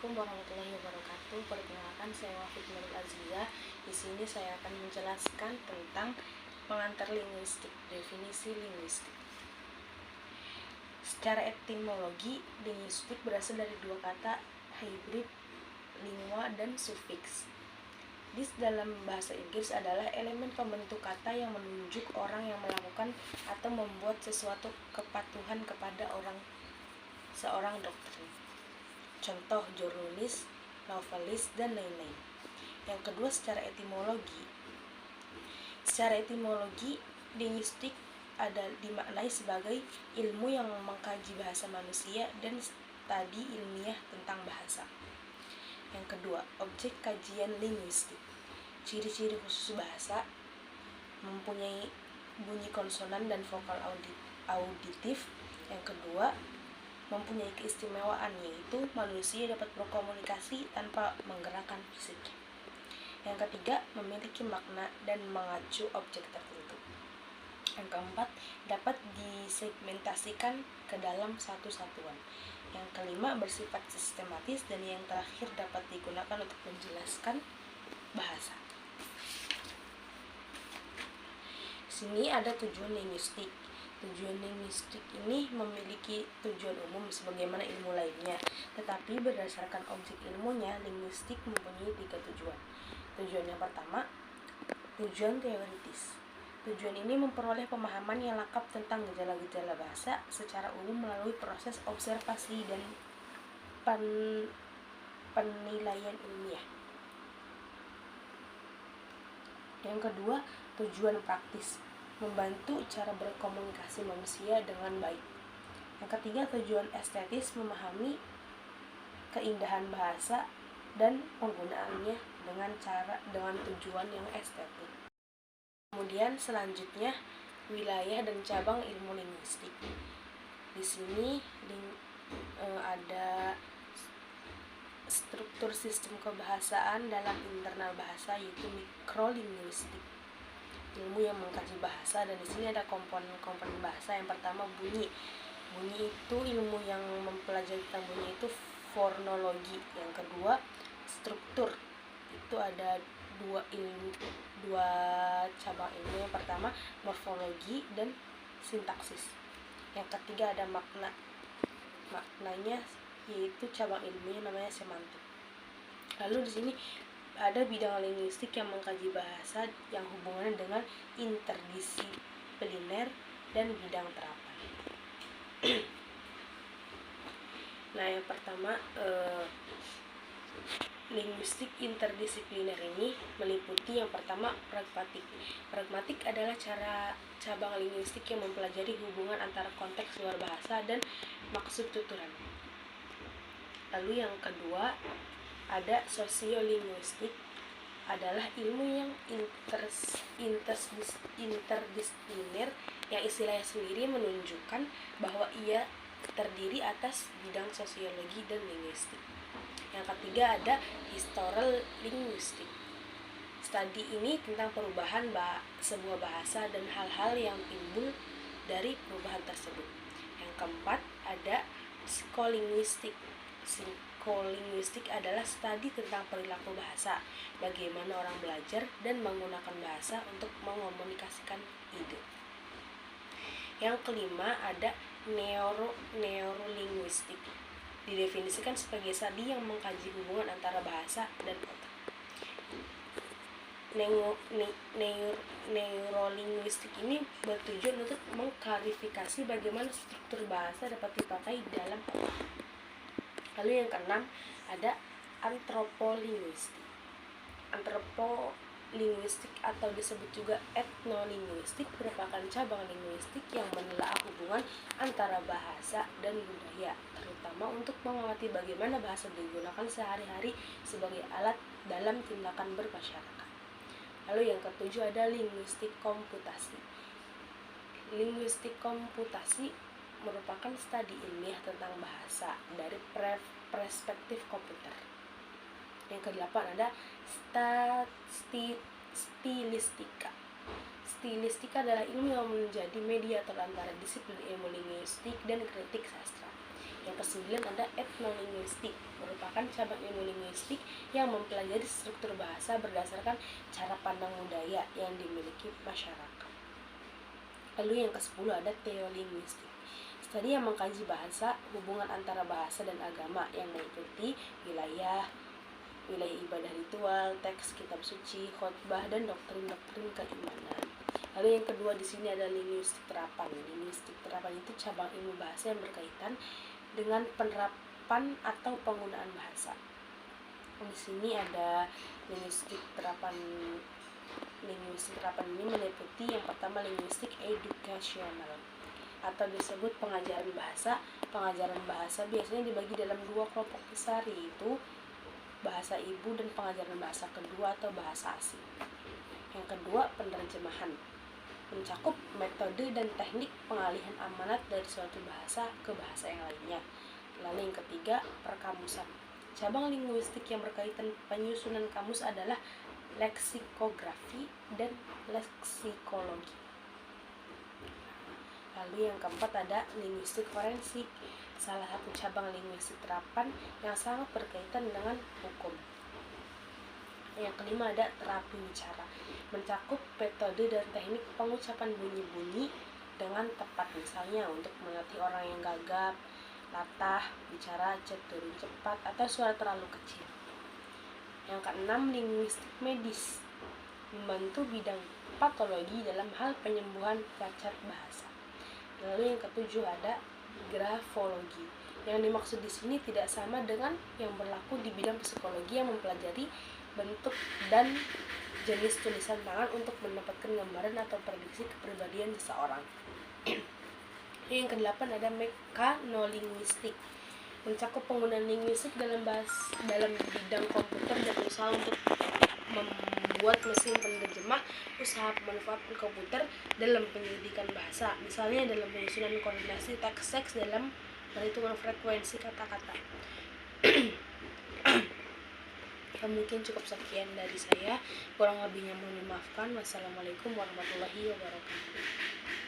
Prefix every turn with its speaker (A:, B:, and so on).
A: Assalamualaikum warahmatullahi wabarakatuh. Perkenalkan, saya Wafid Nurul Azizah. Di sini saya akan menjelaskan tentang pengantar linguistik, definisi linguistik. Secara etimologi, linguistik berasal dari dua kata hybrid, lingua dan sufiks. Dis dalam bahasa Inggris adalah elemen pembentuk kata yang menunjuk orang yang melakukan atau membuat sesuatu kepatuhan kepada seorang doktrin. Contoh jurnalis, novelis, dan lain-lain. Yang kedua, secara etimologi. Secara etimologi, linguistik dimaknai sebagai ilmu yang mengkaji bahasa manusia dan studi ilmiah tentang bahasa. Yang kedua, objek kajian linguistik. Ciri-ciri khusus bahasa: mempunyai bunyi konsonan dan vokal auditif. Yang kedua, mempunyai keistimewaan, yaitu manusia dapat berkomunikasi tanpa menggerakkan fisiknya. Yang ketiga, memiliki makna dan mengacu objek tertentu. Yang keempat, dapat disegmentasikan ke dalam satu satuan. Yang kelima, bersifat sistematis. Dan yang terakhir, dapat digunakan untuk menjelaskan bahasa. Sini ada tujuan linguistik. Tujuan linguistik ini memiliki tujuan umum sebagaimana ilmu lainnya, tetapi berdasarkan objek ilmunya, linguistik mempunyai 3 tujuan. Tujuan yang pertama, tujuan teoritis. Tujuan ini memperoleh pemahaman yang lengkap tentang gejala-gejala bahasa secara umum melalui proses observasi dan penilaian ilmiah. Yang kedua, tujuan praktis, membantu cara berkomunikasi manusia dengan baik. Yang ketiga, tujuan estetis, memahami keindahan bahasa dan penggunaannya dengan tujuan yang estetik. Kemudian selanjutnya, wilayah dan cabang ilmu linguistik. Di sini ada struktur sistem kebahasaan dalam internal bahasa, yaitu mikrolinguistik, ilmu yang mengkaji bahasa. Dan di sini ada komponen bahasa. Yang pertama, bunyi. Bunyi itu ilmu yang mempelajari tentang bunyi, itu fonologi. Yang kedua, struktur. Itu ada dua cabang ilmu. Yang pertama, morfologi dan sintaksis. Yang ketiga, ada maknanya, yaitu cabang ilmunya namanya semantik. Lalu di sini ada bidang linguistik yang mengkaji bahasa yang hubungannya dengan interdisipliner dan bidang terapan. Nah, yang pertama, linguistik interdisipliner ini meliputi yang pertama, pragmatik. Pragmatik adalah cabang linguistik yang mempelajari hubungan antara konteks luar bahasa dan maksud tuturan. Lalu yang kedua, ada sosiolinguistik, adalah ilmu yang interdisipliner yang istilahnya sendiri menunjukkan bahwa ia terdiri atas bidang sosiologi dan linguistik. Yang ketiga, ada historical linguistik. Studi ini tentang perubahan sebuah bahasa dan hal-hal yang timbul dari perubahan tersebut. Yang keempat, ada psikolinguistik. Psikolinguistik adalah studi tentang perilaku bahasa, bagaimana orang belajar dan menggunakan bahasa untuk mengomunikasikan ide. Yang kelima, ada neurolinguistik. Didefinisikan sebagai studi yang mengkaji hubungan antara bahasa dan otak. Neurolinguistik ini bertujuan untuk mengklarifikasi bagaimana struktur bahasa dapat dipakai dalam otak. Lalu yang keenam, ada antropolinguistik. Antropolinguistik atau disebut juga etnolinguistik merupakan cabang linguistik yang menelaah hubungan antara bahasa dan budaya, terutama untuk mengamati bagaimana bahasa digunakan sehari-hari sebagai alat dalam tindakan bermasyarakat. Lalu yang ketujuh, ada linguistik komputasi. Linguistik komputasi merupakan studi ilmiah tentang bahasa dari perspektif komputer. Yang kedelapan, ada stilistika. Stilistika adalah ilmu yang menjadi mediator antara disiplin ilmu linguistik dan kritik sastra. Yang kesembilan ada etnolinguistik, merupakan cabang ilmu linguistik yang mempelajari struktur bahasa berdasarkan cara pandang budaya yang dimiliki masyarakat. Lalu yang ke-10 ada teolinguistik, studi yang mengkaji bahasa, hubungan antara bahasa dan agama yang meliputi wilayah ibadah ritual, teks kitab suci, khotbah, dan doktrin-doktrin keimanan. Lalu yang kedua di sini ada linguistik terapan. Linguistik terapan itu cabang ilmu bahasa yang berkaitan dengan penerapan atau penggunaan bahasa. Di sini ada linguistik terapan. Linguistik terapan ini meliputi yang pertama linguistik educational atau disebut pengajaran bahasa. Pengajaran bahasa biasanya dibagi dalam dua kelompok besar, yaitu bahasa ibu dan pengajaran bahasa kedua atau bahasa asing. Yang kedua penerjemahan, mencakup metode dan teknik pengalihan amanat dari suatu bahasa ke bahasa yang lainnya. Lalu yang ketiga, perkamusan. Cabang linguistik yang berkaitan penyusunan kamus adalah leksikografi dan leksikologi. Lalu yang keempat ada linguistik forensik, salah satu cabang linguistik terapan yang sangat berkaitan dengan hukum. Yang kelima ada terapi bicara, mencakup metode dan teknik pengucapan bunyi-bunyi dengan tepat, misalnya untuk melatih orang yang gagap, latah, bicara cenderung cepat, atau suara terlalu kecil. Yang keenam linguistik medis, membantu bidang patologi dalam hal penyembuhan cacat bahasa. Lalu yang ketujuh ada grafologi. Yang dimaksud di sini tidak sama dengan yang berlaku di bidang psikologi yang mempelajari bentuk dan jenis tulisan tangan untuk mendapatkan gambaran atau prediksi kepribadian seseorang. Yang kedelapan ada mekanolinguistik, mencakup penggunaan linguistik dalam bidang komputer dan usaha untuk membuat mesin penerjemah, usaha pemanfaatan komputer dalam penyelidikan bahasa, misalnya dalam penyusunan koordinasi teks dalam perhitungan frekuensi kata-kata. Mungkin cukup sekian dari saya, kurang lebihnya mohon dimaafkan. Wassalamualaikum warahmatullahi wabarakatuh.